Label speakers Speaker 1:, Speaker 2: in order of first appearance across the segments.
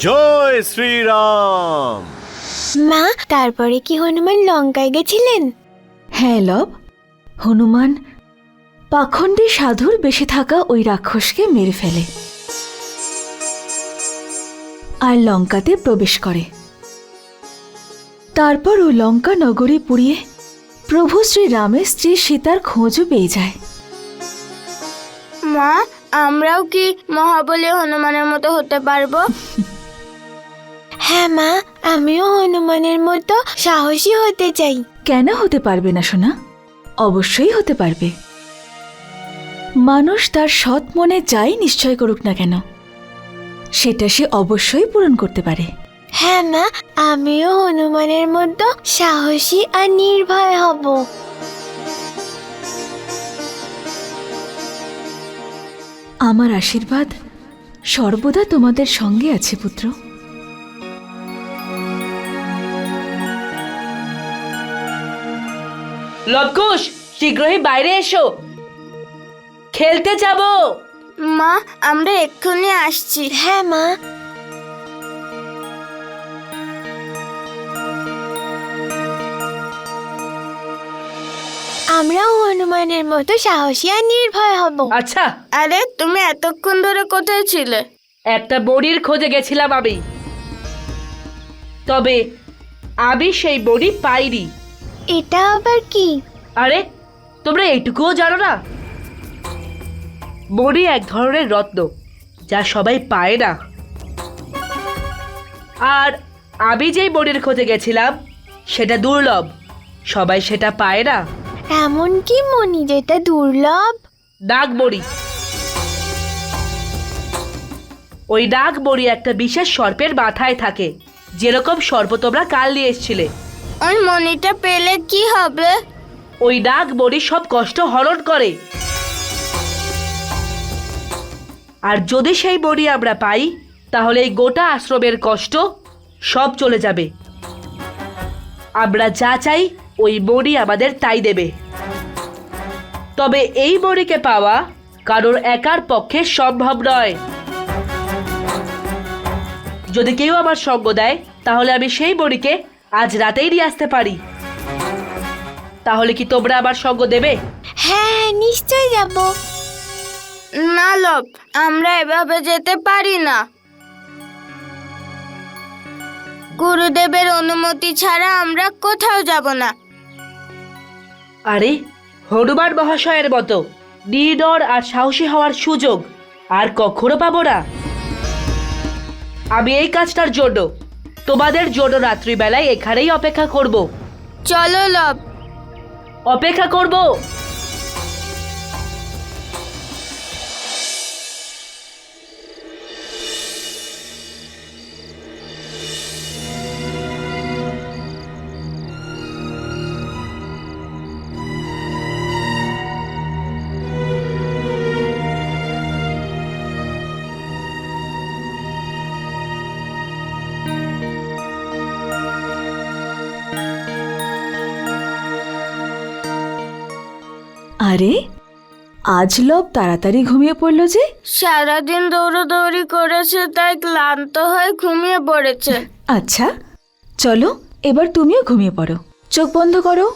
Speaker 1: জয় শ্রীরাম।
Speaker 2: মা, তারপরে কি হনুমান লঙ্কায় গেছিলেন?
Speaker 3: হ্যাঁ লব, হনুমান পাখণ্ডী সাধুর বেশে থাকা ওই রাক্ষসকে মেরে ফেলে আর লঙ্কাতে প্রবেশ করে। তারপর ও লঙ্কা নগরী পুড়িয়ে প্রভু শ্রীরামের স্ত্রী সীতার খোঁজও পেয়ে যায়।
Speaker 2: মা, আমরাও কি মহাবলী হনুমানের মতো হতে পারবো? হ্যাঁ মা, আমিও হনুমানের মতো সাহসী হতে চাই।
Speaker 3: কেন হতে পারবে না সোনা? অবশ্যই হতে পারবে। মানুষ তার সৎ মনে যাই নিশ্চয় করুক না কেন, সেটা সে অবশ্যই পূরণ করতে পারে।
Speaker 2: হ্যাঁ মা, আমিও হনুমানের মতো সাহসী আর নির্ভয় হব।
Speaker 3: আমার আশীর্বাদ সর্বদা তোমাদের সঙ্গে আছে পুত্র।
Speaker 4: লবকুশ, শীঘ্রই বাইরে এসো, খেলতে যাব।
Speaker 2: মা, আমরা এক্ষুনি আসছি। হ্যাঁ মা। আমরাও হনুমানের মতো সাহসী আর নির্ভয় হব।
Speaker 4: আচ্ছা,
Speaker 2: আরে, তুমি এতক্ষণ ধরে কোথায় ছিলে?
Speaker 4: একটা বড়ির খোঁজে গেছিলাম আমি, তবে আমি সেই বড়ি পাইনি।
Speaker 2: এটা আবার কি?
Speaker 4: আরে, তোমরা এইটুকুও জানো না? বড়ি এক ধরনের রত্ন, যা সবাই পায় না। আর আমি যেই বড়ির খোঁজে গেছিলাম সেটা দুর্লভ, সবাই সেটা পায় না।
Speaker 2: এমন কি মনি যেটা দুর্লভ?
Speaker 4: ডাক বড়ি। ওই ডাক বড়ি একটা বিশেষ সর্পের মাথায় থাকে, যেরকম সর্প তোমরা কাল নিয়ে এসেছিলে।
Speaker 2: ওই মনিটা পেলে কি হবে?
Speaker 4: ওই ডাক বড়ি সব কষ্ট হরণ করে, আর যদি সেই বড়ি আমরা পাই তাহলে এই গোটা আশ্রমের কষ্ট সব চলে যাবে। আমরা যা চাই ওই বড়ি আমাদের তাই দেবে। তবে এই বড়িকে পাওয়া কারোর একার পক্ষে সম্ভব নয়। যদি কেউ আমার সঙ্গ দেয় তাহলে আমি সেই বড়িকে আজ রাতেই নিয়ে আসতে পারি। তাহলে কি তোমরা আমার সঙ্গ দেবে?
Speaker 2: হ্যাঁ, নিশ্চয় যাব। না লব, আমরা এভাবে যেতে পারি না। গুরুদেবের অনুমতি ছাড়া আমরা কোথাও যাব না।
Speaker 4: আরে, হনুমান মহাশয়ের মতো নির্ডর আর সাহসী হওয়ার সুযোগ আর কখনো পাবো না। আমি এই কাজটার জন্য তোমাদের জন্য রাত্রিবেলায় এখানেই অপেক্ষা করব।
Speaker 2: চলো লব।
Speaker 4: অপেক্ষা করব।
Speaker 3: আরে আজ লব তাড়াতাড়ি ঘুমিয়ে পড়লো যে?
Speaker 2: সারাদিন দৌড়াদৌড়ি করেছে তাই ক্লান্ত হয়ে ঘুমিয়ে পড়েছে।
Speaker 3: আচ্ছা চলো এবার তুমিও ঘুমিয়ে পড়ো, চোখ বন্ধ করো।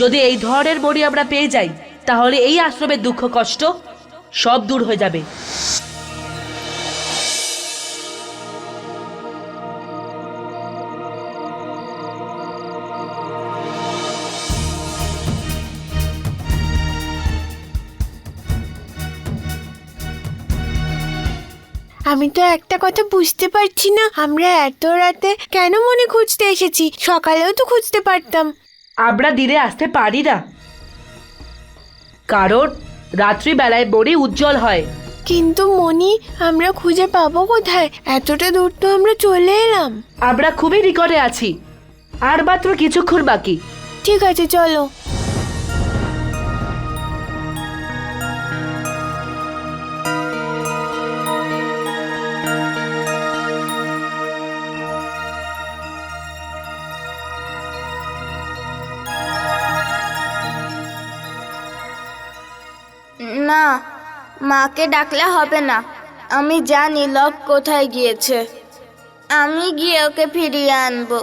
Speaker 4: যদি এই ধরনের বড়ি আমরা পেয়ে যাই তাহলে এই আশ্রমের দুঃখ কষ্ট সব দূর হয়ে যাবে।
Speaker 5: আমি তো একটা কথা বুঝতে পারছি না, আমরা এত রাতে কেন মনে খুঁজতে এসেছি? সকালেও তো খুঁজতে পারতাম।
Speaker 4: আমরা দিনে আসতে পারি না কারণ রাত্রিবেলায় বড়ি উজ্জ্বল হয়।
Speaker 5: কিন্তু মনি, আমরা খুঁজে পাবো কোথায়? এতটা দূর তো আমরা চলে এলাম।
Speaker 4: আমরা খুবই নিকটে আছি, আর মাত্র কিছুক্ষণ বাকি।
Speaker 5: ঠিক আছে চলো।
Speaker 2: না, মাকে ডাকলে হবে না। আমি জানি লব কোথায় গিয়েছে। আমি গিয়ে ওকে ফিরিয়ে আনবো।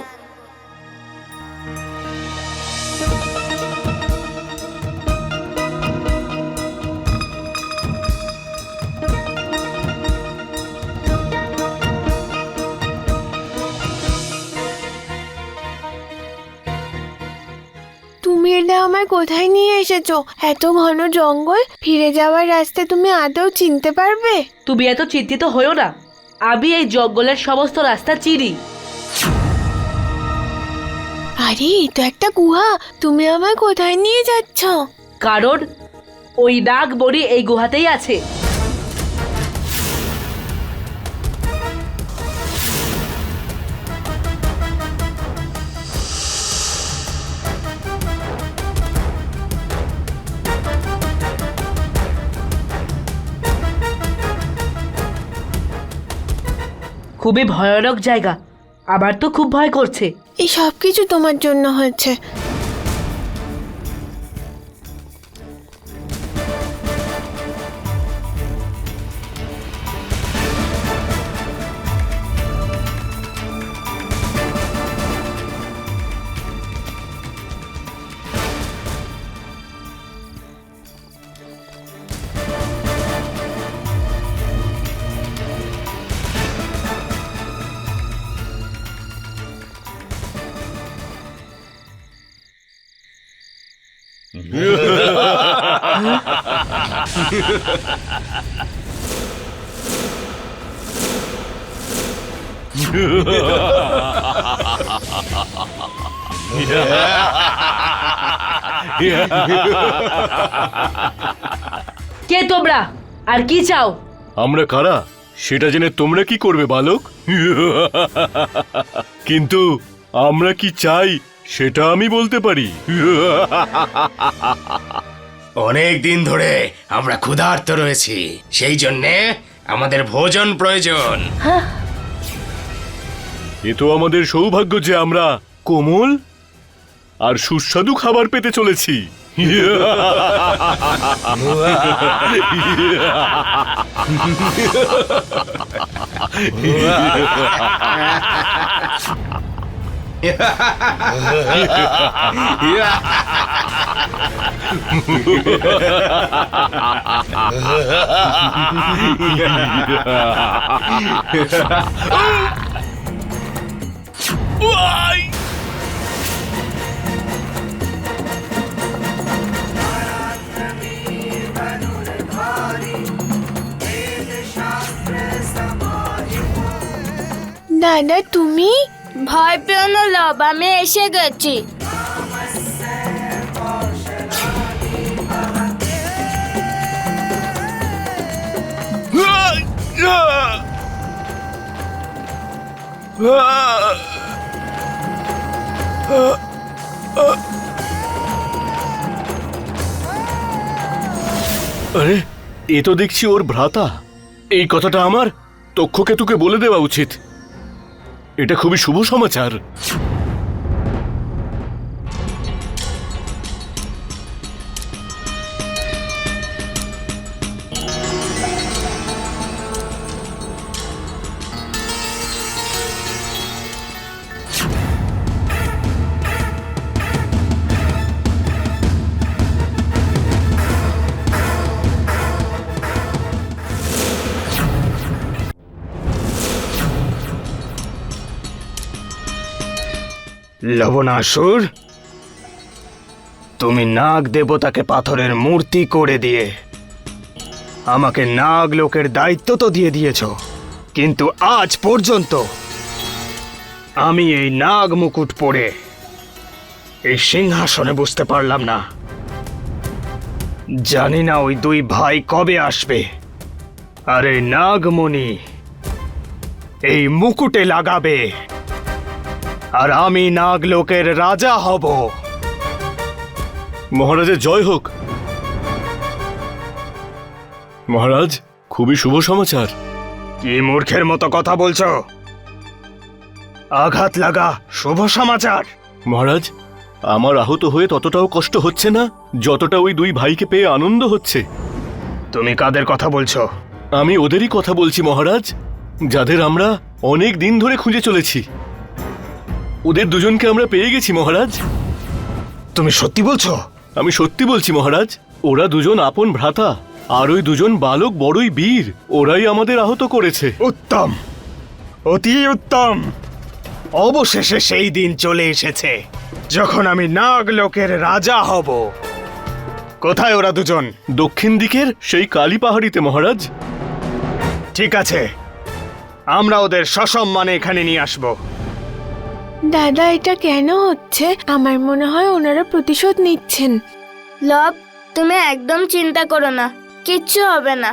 Speaker 5: তুমি এটা আমায় কোথায় নিয়ে এসেছো? এত ঘন জঙ্গল, ফিরে যাওয়ার রাস্তা তুমি আদৌ চিনতে পারবে?
Speaker 4: তুমি এত চিন্তিত হইও না, আমি এই জঙ্গলের সমস্ত রাস্তা চিনি।
Speaker 5: আরে এই তো একটা গুহা, তুমি আমায় কোথায় নিয়ে যাচ্ছ?
Speaker 4: কারণ ওই নাগ বড়ি এই গুহাতেই আছে। খুবই ভয়ানক জায়গা, আমার তো খুব ভয় করছে।
Speaker 5: এই সব কিছু তোমার জন্য হয়েছে।
Speaker 4: কে তোমরা আর কি চাও?
Speaker 1: আমরা কারা সেটা জেনে তোমরা কি করবে বালক? কিন্তু আমরা কি চাই সেটা আমি বলতে পারি।
Speaker 6: অনেক দিন ধরে আমরা ক্ষুধার্ত রয়েছি, সেই জন্যে আমাদের ভোজন প্রয়োজন।
Speaker 1: এ তো আমাদের সৌভাগ্য যে আমরা কোমল আর সুস্বাদু খাবার পেতে চলেছি।
Speaker 5: দাদা তুমি
Speaker 2: ভয় পেও না লব, আমি এসে গেছি।
Speaker 1: আরে, এ তো দেখছি ওর ভ্রাতা। এই কথাটা আমার তক্ষকেতুকে বলে দেওয়া উচিত। এটা খুবই শুভ সমাচার।
Speaker 6: লবণাসুর, তুমি নাগ দেবতাকে পাথরের মূর্তি করে দিয়ে আমাকে নাগ লোকের দায়িত্ব তো দিয়ে দিয়েছ, কিন্তু আজ পর্যন্ত আমি এই নাগ মুকুট পরে এই সিংহাসনে বসতে পারলাম না। জানি না ওই দুই ভাই কবে আসবে আর এই নাগমণি এই মুকুটে লাগাবে, আর আমি নাগলোকের রাজা হব।
Speaker 1: মহারাজের জয় হোক। মহারাজ, খুবই শুভ সমাচার।
Speaker 6: কি মূর্খের মতো কথা বলছো? আঘাত লাগা শুভ সমাচার?
Speaker 1: মহারাজ, আমার আহত হয়ে ততটাও কষ্ট হচ্ছে না যতটা ওই দুই ভাইকে পেয়ে আনন্দ হচ্ছে।
Speaker 6: তুমি কাদের কথা বলছো?
Speaker 1: আমি ওদেরই কথা বলছি মহারাজ, যাদের আমরা অনেক দিন ধরে খুঁজে চলেছি। ওদের দুজনকে আমরা পেয়ে গেছি মহারাজ।
Speaker 6: তুমি সত্যি বলছো?
Speaker 1: আমি সত্যি বলছি মহারাজ। ওরা দুজন আপন ভ্রাতা, আর ওই দুজন বালক বড়ই বীর। ওরাই আমাদের আহত করেছে।
Speaker 6: উত্তম, অতি উত্তম। অবশেষে সেই দিন চলে এসেছে যখন আমি নাগলোকের রাজা হব। কোথায় ওরা দুজন?
Speaker 1: দক্ষিণ দিকের সেই কালী পাহাড়িতে মহারাজ।
Speaker 6: ঠিক আছে, আমরা ওদের সসম্মানে এখানে নিয়ে আসব।
Speaker 5: দাদা, এটা কেন হচ্ছে? আমার মনে হয় ওনারা প্রতিশোধ নিচ্ছেন।
Speaker 2: লব, তুমি একদম চিন্তা করো না, কিচ্ছু হবে না।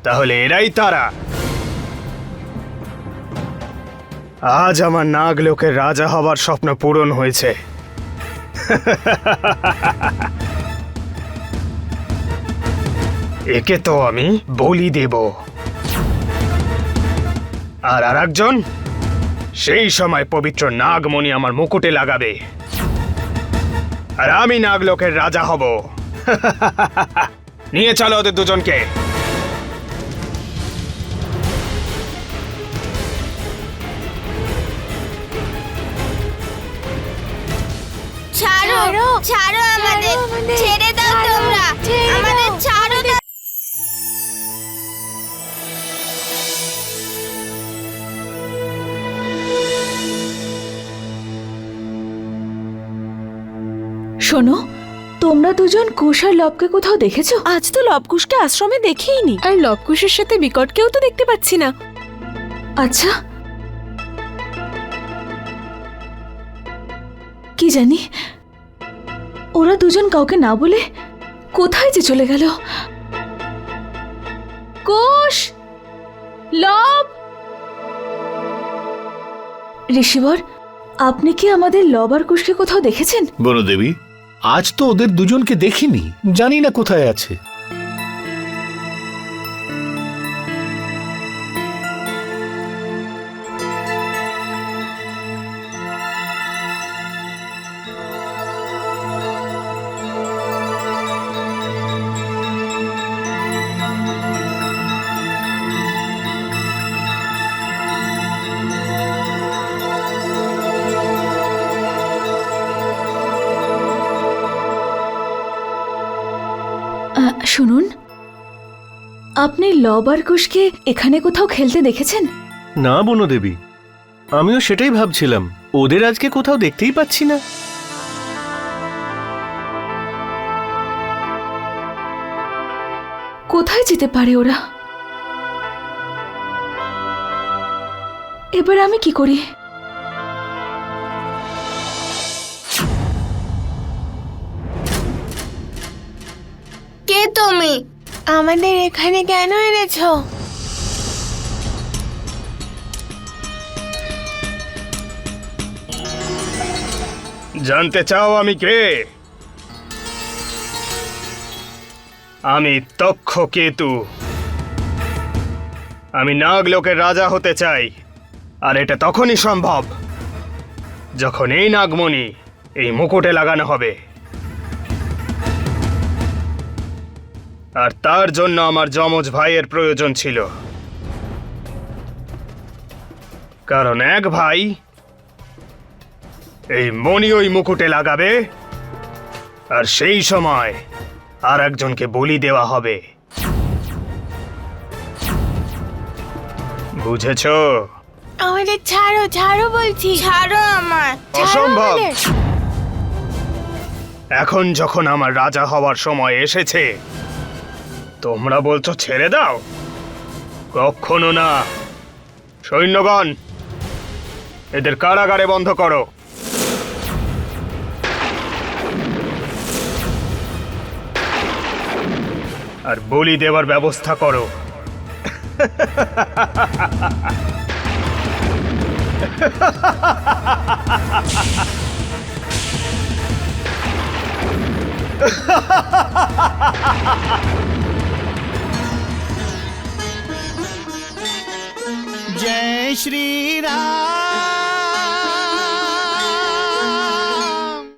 Speaker 6: তাহলে এরাই তারা। আজ আমার নাগলোকের রাজা হবার স্বপ্ন পূরণ হয়েছে। একে তো আমি বলি দেব, আর আরেকজন সেই সময় পবিত্র নাগমণি আমার মুকুটে লাগাবে, আর আমি নাগলোকের রাজা হব। নিয়ে চলো ওদের দুজনকে।
Speaker 2: ছাড়ো,
Speaker 5: ছাড়ো,
Speaker 2: ছাড়ো আমাদের,
Speaker 5: আমাদের,
Speaker 2: ছেড়ে দাও
Speaker 5: ছাড়ো,
Speaker 2: তোমরা,
Speaker 5: ছেড়ে দাও,
Speaker 2: আমাদের ছাড়ো দাও।
Speaker 3: শোনো, তোমরা দুজন কুশ আর লবকে কোথাও দেখেছো?
Speaker 7: আজ তো লবকুশকে আশ্রমে দেখিনি, আর লবকুশের সাথে বিকটকেও তো দেখতে পাচ্ছি না।
Speaker 3: আচ্ছা, কি জানি ওরা দুজন কাউকে না বলে কোথায় যে চলে গেল। কুশ, লব। ঋষিবর, আপনি কি আমাদের লব আর কুশকে কোথাও দেখেছেন?
Speaker 8: বনদেবী, আজ তো ওদের দুজনকে দেখিনি, জানি না কোথায় আছে।
Speaker 3: শুনুন, আপনি লব আর কুশকে এখানে কোথাও খেলতে দেখেছেন?
Speaker 1: না বনদেবী, আমিও সেটাই ভাবছিলাম। ওদের আজকে কোথাও দেখতেই পাচ্ছি না।
Speaker 3: কোথায় যেতে পারে ওরা? এবার আমি কি করি?
Speaker 2: কে তুমি?
Speaker 5: আমাদের এখানে কেন এনেছো?
Speaker 6: জানতে চাও আমি কে? আমি তক্ষকেতু। আমি নাগলোকের রাজা হতে চাই, আর এটা তখনই সম্ভব যখন এই নাগমণি এই মুকুটে লাগানো হবে। আর তার জন্য আমার যমজ ভাইয়ের প্রয়োজন ছিল, কারণ এক ভাই এই মণি ওই মুকুটে লাগাবে, আর সেই সময় আর একজনকে বলি দেওয়া হবে। বুঝেছো?
Speaker 5: আমাদের ছাড়ো, ছাড়ো বলছি।
Speaker 2: ছাড়ো আমার।
Speaker 5: ছাড়ো
Speaker 6: অসম্ভব।
Speaker 5: আমাদের।
Speaker 6: এখন যখন আমার রাজা হওয়ার সময় এসেছে, তোমরা বলছো ছেড়ে দাও? কখনো না। সৈন্যগণ, এদের কারাগারে বন্ধ করো। আর বলি দেওয়ার ব্যবস্থা করো।
Speaker 9: जय श्री राम।